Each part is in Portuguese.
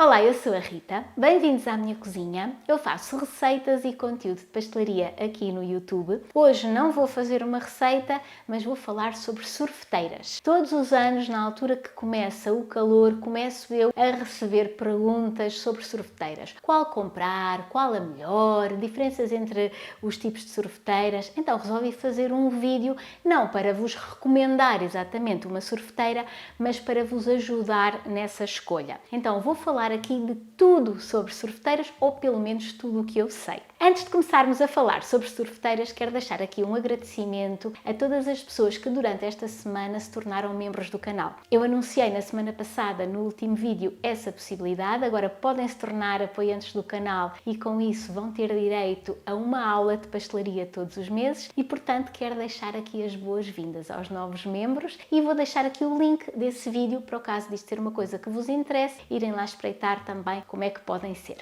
Olá, eu sou a Rita, bem-vindos à minha cozinha. Eu faço receitas e conteúdo de pastelaria aqui no YouTube. Hoje não vou fazer uma receita, mas vou falar sobre sorveteiras. Todos os anos, na altura que começa o calor, começo eu a receber perguntas sobre sorveteiras. Qual comprar, qual a melhor, diferenças entre os tipos de sorveteiras. Então resolvi fazer um vídeo, não para vos recomendar exatamente uma sorveteira, mas para vos ajudar nessa escolha. Então vou falar aqui de tudo sobre sorveteiras, ou pelo menos tudo o que eu sei. Antes de começarmos a falar sobre sorveteiras, quero deixar aqui um agradecimento a todas as pessoas que durante esta semana se tornaram membros do canal. Eu anunciei na semana passada, no último vídeo, essa possibilidade. Agora podem se tornar apoiantes do canal e com isso vão ter direito a uma aula de pastelaria todos os meses e, portanto, quero deixar aqui as boas-vindas aos novos membros e vou deixar aqui o link desse vídeo para o caso disto ser uma coisa que vos interesse, irem lá espreitar também como é que podem ser.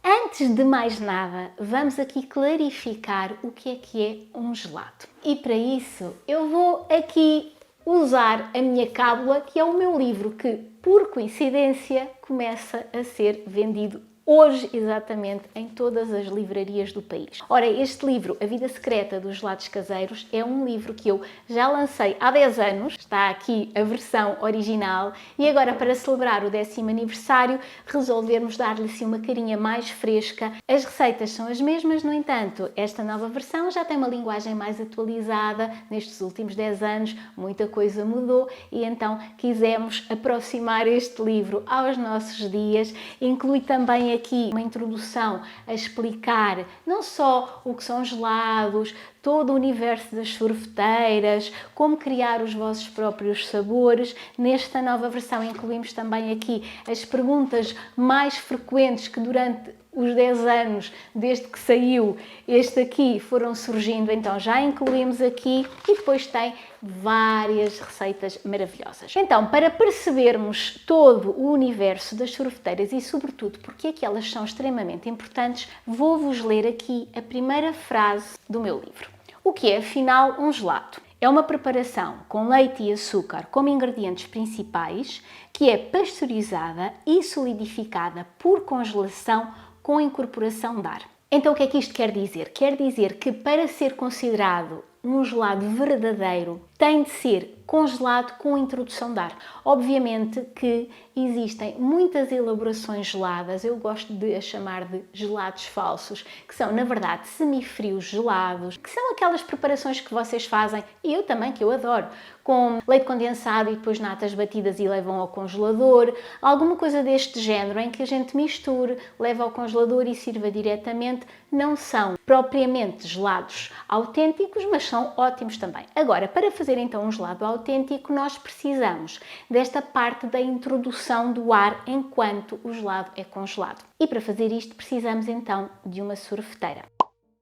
Antes de mais nada, vamos aqui clarificar o que é um gelado. E para isso eu vou aqui usar a minha cábula, que é o meu livro que, por coincidência, começa a ser vendido hoje, exatamente, em todas as livrarias do país. Ora, este livro, A Vida Secreta dos Gelados Caseiros, é um livro que eu já lancei há 10 anos, está aqui a versão original, e agora, para celebrar o 10º aniversário, resolvermos dar-lhe assim uma carinha mais fresca. As receitas são as mesmas, no entanto, esta nova versão já tem uma linguagem mais atualizada. Nestes últimos 10 anos, muita coisa mudou e então quisemos aproximar este livro aos nossos dias. Inclui também aqui uma introdução a explicar não só o que são gelados, todo o universo das sorveteiras, como criar os vossos próprios sabores. Nesta nova versão incluímos também aqui as perguntas mais frequentes que durante os 10 anos desde que saiu este aqui foram surgindo, então já incluímos aqui, e depois tem várias receitas maravilhosas. Então, para percebermos todo o universo das sorveteiras e sobretudo porque é que elas são extremamente importantes, vou-vos ler aqui a primeira frase do meu livro. O que é, afinal, um gelado? É uma preparação com leite e açúcar como ingredientes principais, que é pasteurizada e solidificada por congelação com incorporação de ar. Então o que é que isto quer dizer? Quer dizer que para ser considerado um gelado verdadeiro tem de ser congelado com introdução de ar. Obviamente que existem muitas elaborações geladas, eu gosto de a chamar de gelados falsos, que são na verdade semifrios gelados, que são aquelas preparações que vocês fazem, e eu também, que eu adoro, com leite condensado e depois natas batidas e levam ao congelador, alguma coisa deste género em que a gente misture, leva ao congelador e sirva diretamente. Não são propriamente gelados autênticos, mas são ótimos também. Agora, para fazer então um gelado autêntico, nós precisamos desta parte da introdução do ar enquanto o gelado é congelado. E para fazer isto precisamos então de uma sorveteira.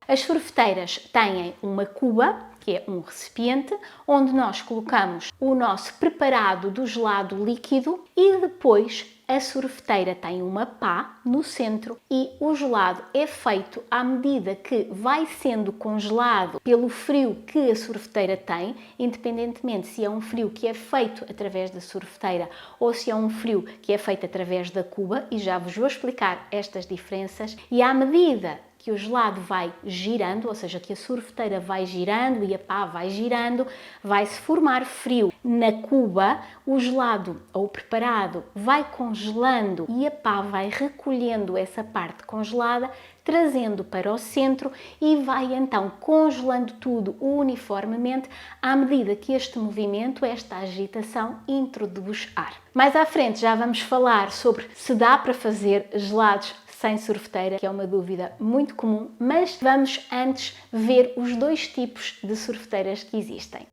As sorveteiras têm uma cuba, que é um recipiente, onde nós colocamos o nosso preparado do gelado líquido e depois a sorveteira tem uma pá no centro e o gelado é feito à medida que vai sendo congelado pelo frio que a sorveteira tem, independentemente se é um frio que é feito através da sorveteira ou se é um frio que é feito através da cuba, e já vos vou explicar estas diferenças. E à medida que o gelado vai girando, ou seja, que a sorveteira vai girando e a pá vai girando, vai-se formar frio na cuba, o gelado ou o preparado vai congelando e a pá vai recolhendo essa parte congelada, trazendo para o centro e vai então congelando tudo uniformemente à medida que este movimento, esta agitação, introduz ar. Mais à frente já vamos falar sobre se dá para fazer gelados sem sorveteira, que é uma dúvida muito comum, mas vamos antes ver os dois tipos de sorveteiras que existem.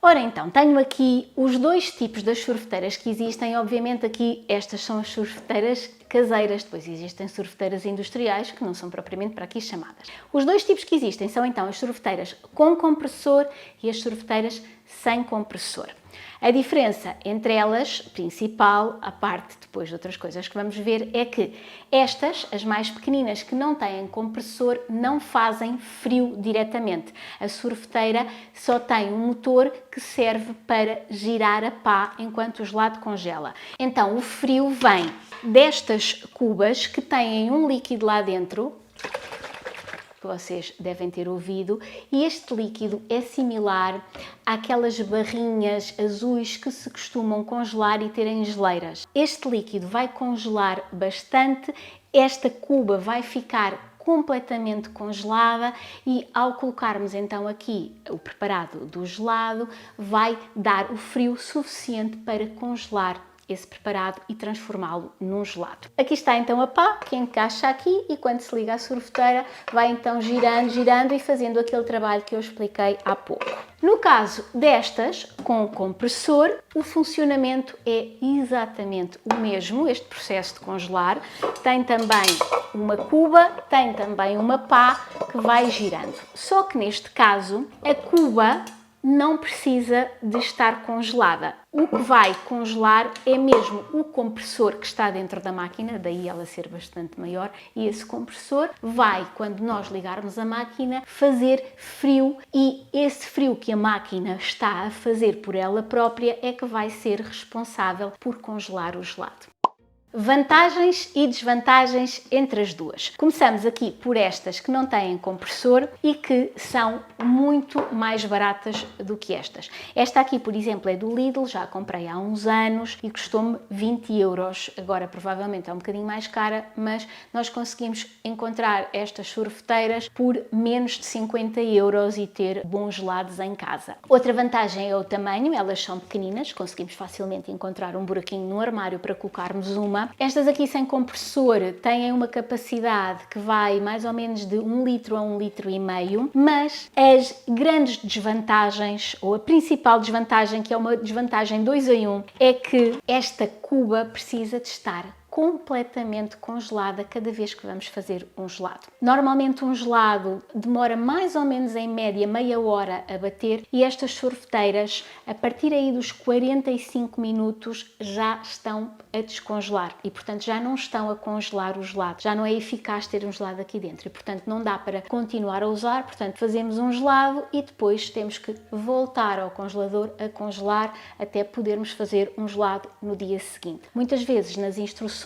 Ora então, tenho aqui os dois tipos das sorveteiras que existem. Obviamente aqui estas são as sorveteiras caseiras, depois existem sorveteiras industriais que não são propriamente para aqui chamadas. Os dois tipos que existem são então as sorveteiras com compressor e as sorveteiras sem compressor. A diferença entre elas, principal, a parte depois de outras coisas que vamos ver, é que estas, as mais pequeninas que não têm compressor, não fazem frio diretamente. A sorveteira só tem um motor que serve para girar a pá enquanto o gelado congela. Então o frio vem destas cubas que têm um líquido lá dentro, que vocês devem ter ouvido, e este líquido é similar àquelas barrinhas azuis que se costumam congelar e terem geleiras. Este líquido vai congelar bastante, esta cuba vai ficar completamente congelada e ao colocarmos então aqui o preparado do gelado, vai dar o frio suficiente para congelar esse preparado e transformá-lo num gelado. Aqui está então a pá, que encaixa aqui e quando se liga à sorveteira vai então girando, girando e fazendo aquele trabalho que eu expliquei há pouco. No caso destas, com o compressor, o funcionamento é exatamente o mesmo, este processo de congelar. Tem também uma cuba, tem também uma pá que vai girando. Só que neste caso, a cuba não precisa de estar congelada. O que vai congelar é mesmo o compressor que está dentro da máquina, daí ela ser bastante maior, e esse compressor vai, quando nós ligarmos a máquina, fazer frio e esse frio que a máquina está a fazer por ela própria é que vai ser responsável por congelar o gelado. Vantagens e desvantagens entre as duas. Começamos aqui por estas que não têm compressor e que são muito mais baratas do que estas. Esta aqui, por exemplo, é do Lidl, já a comprei há uns anos e custou-me 20 euros. Agora provavelmente é um bocadinho mais cara, mas nós conseguimos encontrar estas sorveteiras por menos de 50 euros e ter bons gelados em casa. Outra vantagem é o tamanho, elas são pequeninas, conseguimos facilmente encontrar um buraquinho no armário para colocarmos uma. Estas aqui sem compressor têm uma capacidade que vai mais ou menos de 1 litro a 1,5 litro, mas as grandes desvantagens, ou a principal desvantagem, que é uma desvantagem 2 em 1, é que esta cuba precisa de estar completamente congelada cada vez que vamos fazer um gelado. Normalmente um gelado demora mais ou menos em média meia hora a bater e estas sorveteiras, a partir aí dos 45 minutos, já estão a descongelar e, portanto, já não estão a congelar o gelado. Já não é eficaz ter um gelado aqui dentro e, portanto, não dá para continuar a usar. Portanto, fazemos um gelado e depois temos que voltar ao congelador a congelar até podermos fazer um gelado no dia seguinte. Muitas vezes nas instruções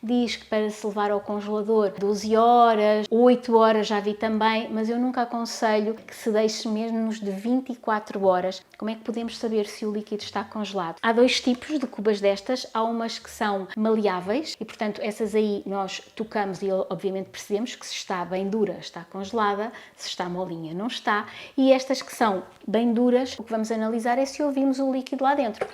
diz que para se levar ao congelador 12 horas, 8 horas já vi também, mas eu nunca aconselho que se deixe menos de 24 horas. Como é que podemos saber se o líquido está congelado? Há dois tipos de cubas destas, há umas que são maleáveis e, portanto, essas aí nós tocamos e obviamente percebemos que se está bem dura está congelada, se está molinha não está, e estas que são bem duras, o que vamos analisar é se ouvimos o líquido lá dentro.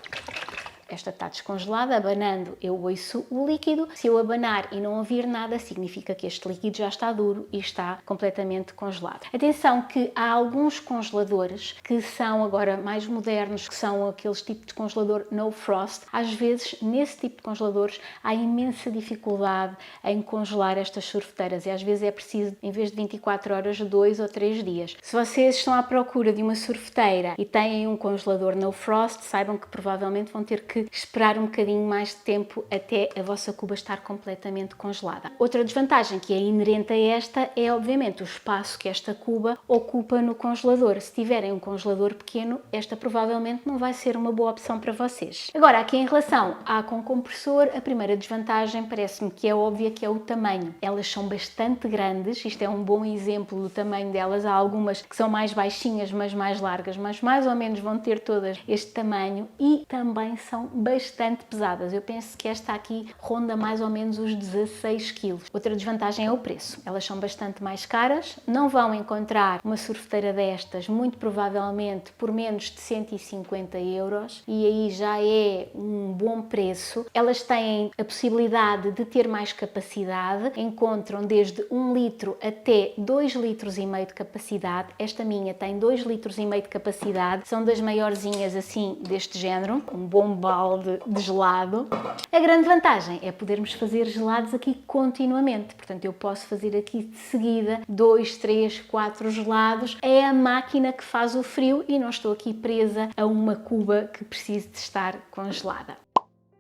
Esta está descongelada, abanando eu ouço o líquido. Se eu abanar e não ouvir nada, significa que este líquido já está duro e está completamente congelado. Atenção que há alguns congeladores que são agora mais modernos, que são aqueles tipos de congelador no frost. Às vezes, nesse tipo de congeladores, há imensa dificuldade em congelar estas sorveteiras e às vezes é preciso, em vez de 24 horas, 2 ou 3 dias. Se vocês estão à procura de uma sorveteira e têm um congelador no frost, saibam que provavelmente vão ter que esperar um bocadinho mais de tempo até a vossa cuba estar completamente congelada. Outra desvantagem que é inerente a esta é, obviamente, o espaço que esta cuba ocupa no congelador. Se tiverem um congelador pequeno, esta provavelmente não vai ser uma boa opção para vocês. Agora, aqui em relação à com compressor, a primeira desvantagem parece-me que é óbvia, que é o tamanho. Elas são bastante grandes, isto é um bom exemplo do tamanho delas. Há algumas que são mais baixinhas, mas mais largas, mas mais ou menos vão ter todas este tamanho e também são bastante pesadas. Eu penso que esta aqui ronda mais ou menos os 16 kg. Outra desvantagem é o preço. Elas são bastante mais caras. Não vão encontrar uma sorveteira destas, muito provavelmente, por menos de 150 euros. E aí já é um bom preço. Elas têm a possibilidade de ter mais capacidade. Encontram desde 1 litro até 2,5 litros de capacidade. Esta minha tem 2,5 litros de capacidade. São das maiorzinhas assim deste género. Um bom balde de gelado. A grande vantagem é podermos fazer gelados aqui continuamente. Portanto, eu posso fazer aqui de seguida 2, 3, 4 gelados. É a máquina que faz o frio e não estou aqui presa a uma cuba que precise de estar congelada.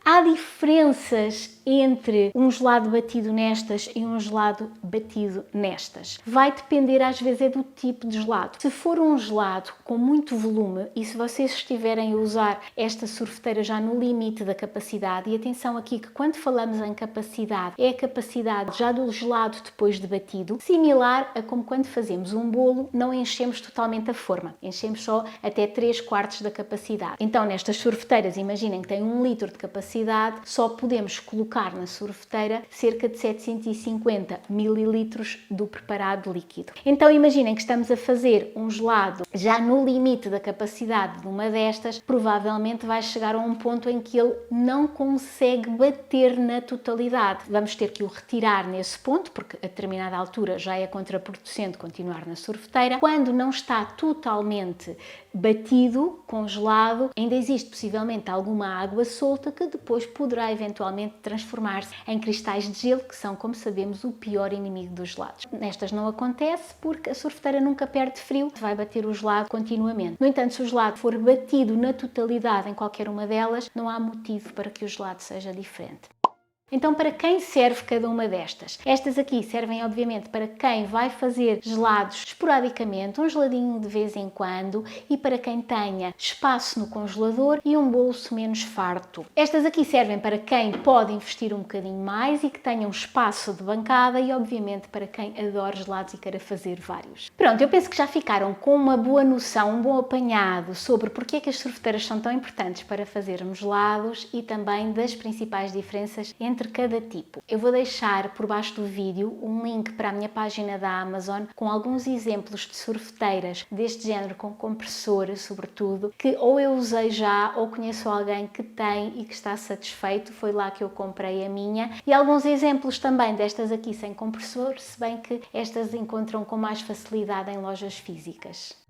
Há diferenças entre um gelado batido nestas e um gelado batido nestas. Vai depender às vezes é do tipo de gelado. Se for um gelado com muito volume e se vocês estiverem a usar esta sorveteira já no limite da capacidade, e atenção aqui que quando falamos em capacidade, é a capacidade já do gelado depois de batido, similar a como quando fazemos um bolo, não enchemos totalmente a forma, enchemos só até 3/4 da capacidade. Então nestas sorveteiras, imaginem que tem 1 litro de capacidade, só podemos colocar na sorveteira cerca de 750 mililitros do preparado líquido. Então imaginem que estamos a fazer um gelado já no limite da capacidade de uma destas, provavelmente vai chegar a um ponto em que ele não consegue bater na totalidade. Vamos ter que o retirar nesse ponto, porque a determinada altura já é contraproducente continuar na sorveteira. Quando não está totalmente batido, congelado, ainda existe possivelmente alguma água solta que depois poderá eventualmente transformar-se em cristais de gelo, que são, como sabemos, o pior inimigo dos gelados. Nestas não acontece porque a sorveteira nunca perde frio, vai bater o gelado continuamente. No entanto, se o gelado for batido na totalidade em qualquer uma delas, não há motivo para que o gelado seja diferente. Então, para quem serve cada uma destas? Estas aqui servem, obviamente, para quem vai fazer gelados esporadicamente, um geladinho de vez em quando, e para quem tenha espaço no congelador e um bolso menos farto. Estas aqui servem para quem pode investir um bocadinho mais e que tenha um espaço de bancada e, obviamente, para quem adora gelados e queira fazer vários. Pronto, eu penso que já ficaram com uma boa noção, um bom apanhado sobre porque é que as sorveteiras são tão importantes para fazermos gelados e também das principais diferenças entre cada tipo. Eu vou deixar por baixo do vídeo um link para a minha página da Amazon com alguns exemplos de sorveteiras deste género com compressor, sobretudo, que ou eu usei já ou conheço alguém que tem e que está satisfeito. Foi lá que eu comprei a minha. E alguns exemplos também destas aqui sem compressor, se bem que estas encontram com mais facilidade em lojas físicas.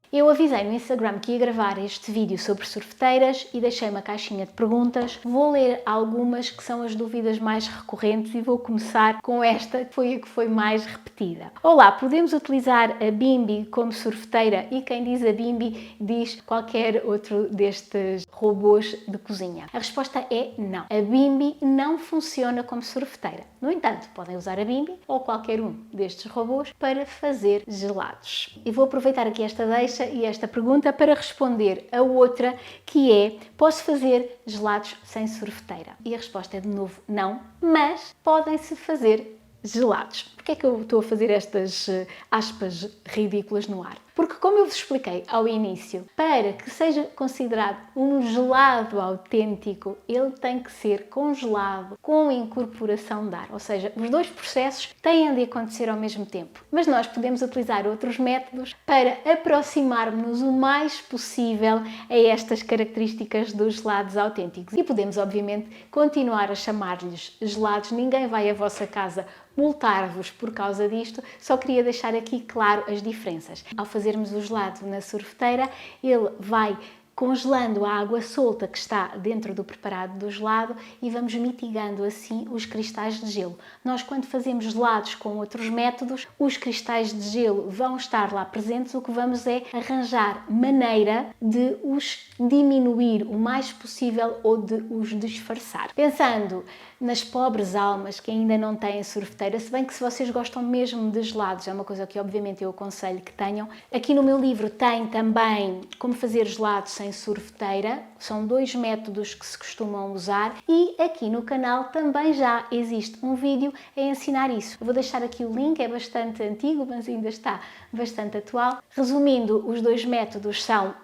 Eu avisei no Instagram que ia gravar este vídeo sobre sorveteiras e deixei uma caixinha de perguntas. Vou ler algumas que são as dúvidas mais recorrentes e vou começar com esta, que foi a que foi mais repetida. Olá, podemos utilizar a Bimby como sorveteira? E quem diz a Bimby diz qualquer outro destes robôs de cozinha. A resposta é não. A Bimby não funciona como sorveteira. No entanto, podem usar a Bimby ou qualquer um destes robôs para fazer gelados. E vou aproveitar aqui esta deixa e esta pergunta para responder a outra, que é: posso fazer gelados sem sorveteira? E a resposta é de novo não, mas podem-se fazer gelados. Porquê é que eu estou a fazer estas aspas ridículas no ar? Porque, como eu vos expliquei ao início, para que seja considerado um gelado autêntico, ele tem que ser congelado com incorporação de ar. Ou seja, os dois processos têm de acontecer ao mesmo tempo. Mas nós podemos utilizar outros métodos para aproximarmos o mais possível a estas características dos gelados autênticos. E podemos, obviamente, continuar a chamar-lhes gelados. Ninguém vai à vossa casa multar-vos por causa disto, só queria deixar aqui claro as diferenças. Ao fazermos o gelado na sorveteira, ele vai congelando a água solta que está dentro do preparado do gelado e vamos mitigando assim os cristais de gelo. Nós, quando fazemos gelados com outros métodos, os cristais de gelo vão estar lá presentes, o que vamos é arranjar maneira de os diminuir o mais possível ou de os disfarçar. Pensando nas pobres almas que ainda não têm sorveteira, se bem que se vocês gostam mesmo de gelados, é uma coisa que obviamente eu aconselho que tenham. Aqui no meu livro tem também como fazer gelados sem sorveteira, são 2 métodos que se costumam usar e aqui no canal também já existe um vídeo a ensinar isso. Eu vou deixar aqui o link, é bastante antigo, mas ainda está bastante atual. Resumindo, os 2 métodos são: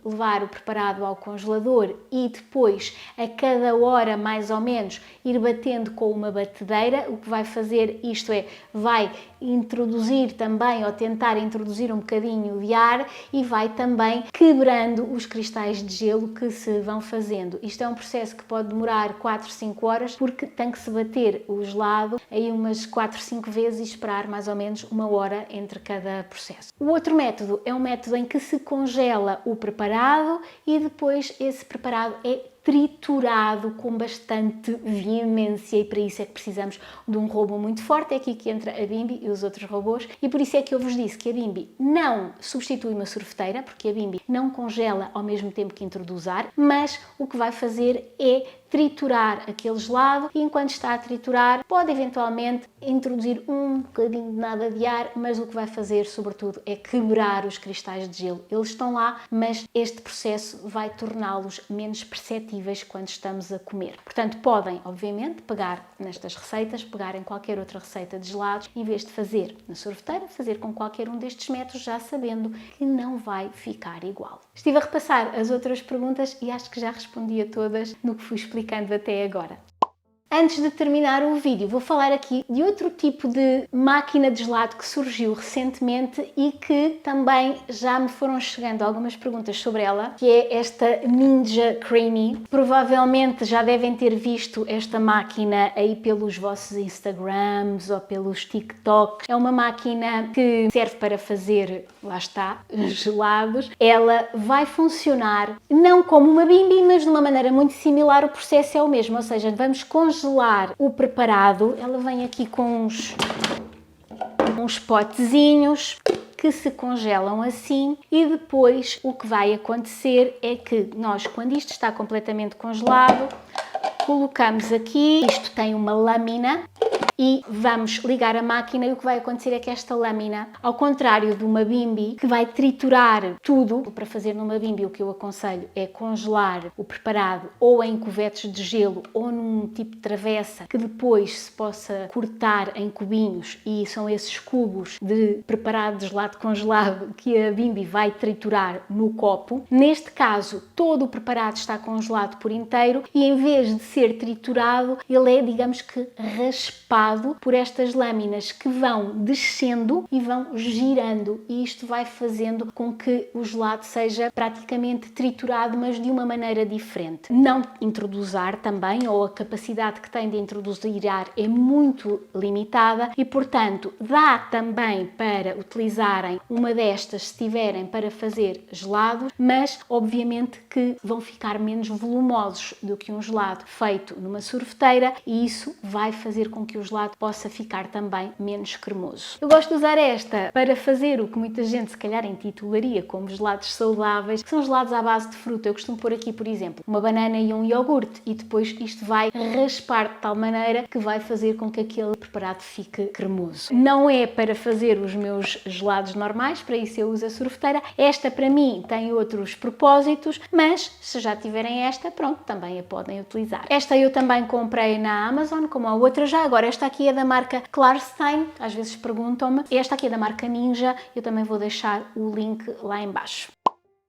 levar o preparado ao congelador e depois, a cada hora mais ou menos, ir batendo com uma batedeira. O que vai fazer isto é, vai introduzir também ou tentar introduzir um bocadinho de ar e vai também quebrando os cristais de gelo que se vão fazendo. Isto é um processo que pode demorar 4, 5 horas porque tem que se bater o gelado aí umas 4, 5 vezes e esperar mais ou menos 1 hora entre cada processo. O outro método é um método em que se congela o preparado e depois esse preparado é triturado com bastante veemência, e para isso é que precisamos de um robô muito forte. É aqui que entra a Bimby e os outros robôs, e por isso é que eu vos disse que a Bimby não substitui uma sorveteira, porque a Bimby não congela ao mesmo tempo que introduz ar, mas o que vai fazer é triturar aquele gelado, e enquanto está a triturar pode eventualmente introduzir um bocadinho de nada de ar, mas o que vai fazer sobretudo é quebrar os cristais de gelo. Eles estão lá, mas este processo vai torná-los menos perceptíveis quando estamos a comer. Portanto, podem obviamente pegar nestas receitas, pegar em qualquer outra receita de gelados, em vez de fazer na sorveteira, fazer com qualquer um destes métodos, já sabendo que não vai ficar igual. Estive a repassar as outras perguntas e acho que já respondi a todas no que fui explicando até agora. Antes de terminar o vídeo, vou falar aqui de outro tipo de máquina de gelado que surgiu recentemente e que também já me foram chegando algumas perguntas sobre ela, que é esta Ninja Creami. Provavelmente já devem ter visto esta máquina aí pelos vossos Instagrams ou pelos TikToks. É uma máquina que serve para fazer, lá está, gelados. Ela vai funcionar não como uma Bimby, mas de uma maneira muito similar. O processo é o mesmo, ou seja, vamos congelar o preparado. Ela vem aqui com uns potezinhos que se congelam assim, e depois o que vai acontecer é que nós, quando isto está completamente congelado, colocamos aqui, isto tem uma lâmina, e vamos ligar a máquina, e o que vai acontecer é que esta lâmina, ao contrário de uma Bimby, que vai triturar tudo, para fazer numa Bimby o que eu aconselho é congelar o preparado ou em cuvetes de gelo ou num tipo de travessa que depois se possa cortar em cubinhos, e são esses cubos de preparado de gelado congelado que a Bimby vai triturar no copo. Neste caso, todo o preparado está congelado por inteiro, e em vez de ser triturado, ele é, digamos que, raspado por estas lâminas que vão descendo e vão girando, e isto vai fazendo com que o gelado seja praticamente triturado, mas de uma maneira diferente. Não introduz ar também, ou a capacidade que tem de introduzir ar é muito limitada, e portanto dá também para utilizarem uma destas se tiverem para fazer gelados, mas obviamente que vão ficar menos volumosos do que um gelado feito numa sorveteira, e isso vai fazer com que o gelado possa ficar também menos cremoso. Eu gosto de usar esta para fazer o que muita gente se calhar intitularia como gelados saudáveis, que são gelados à base de fruta. Eu costumo pôr aqui, por exemplo, uma banana e um iogurte, e depois isto vai raspar de tal maneira que vai fazer com que aquele preparado fique cremoso. Não é para fazer os meus gelados normais, para isso eu uso a sorveteira. Esta para mim tem outros propósitos, mas se já tiverem esta, pronto, também a podem utilizar. Esta eu também comprei na Amazon, como a outra. Já agora, esta aqui é da marca Klarstein, às vezes perguntam-me. Esta aqui é da marca Ninja, eu também vou deixar o link lá em baixo.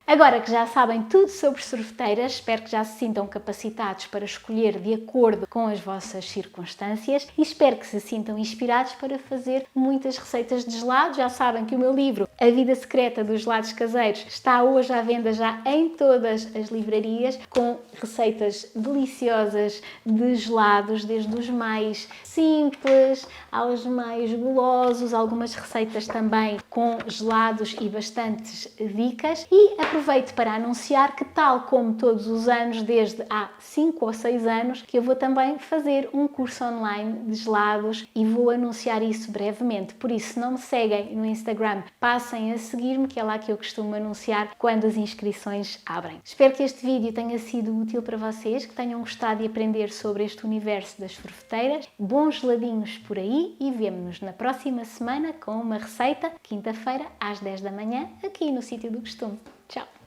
Agora que já sabem tudo sobre sorveteiras, espero que já se sintam capacitados para escolher de acordo com as vossas circunstâncias, e espero que se sintam inspirados para fazer muitas receitas de gelados. Já sabem que o meu livro A Vida Secreta dos Gelados Caseiros está hoje à venda já em todas as livrarias, com receitas deliciosas de gelados, desde os mais simples aos mais golosos, algumas receitas também com gelados e bastantes dicas. E aproveito para anunciar que, tal como todos os anos, desde há 5 ou 6 anos, que eu vou também fazer um curso online de gelados, e vou anunciar isso brevemente. Por isso, se não me seguem no Instagram, passem a seguir-me, que é lá que eu costumo anunciar quando as inscrições abrem. Espero que este vídeo tenha sido útil para vocês, que tenham gostado de aprender sobre este universo das sorveteiras. Bons geladinhos por aí, e vemo-nos na próxima semana com uma receita, quinta-feira às 10 da manhã, aqui no Sítio do Costume. Tchau!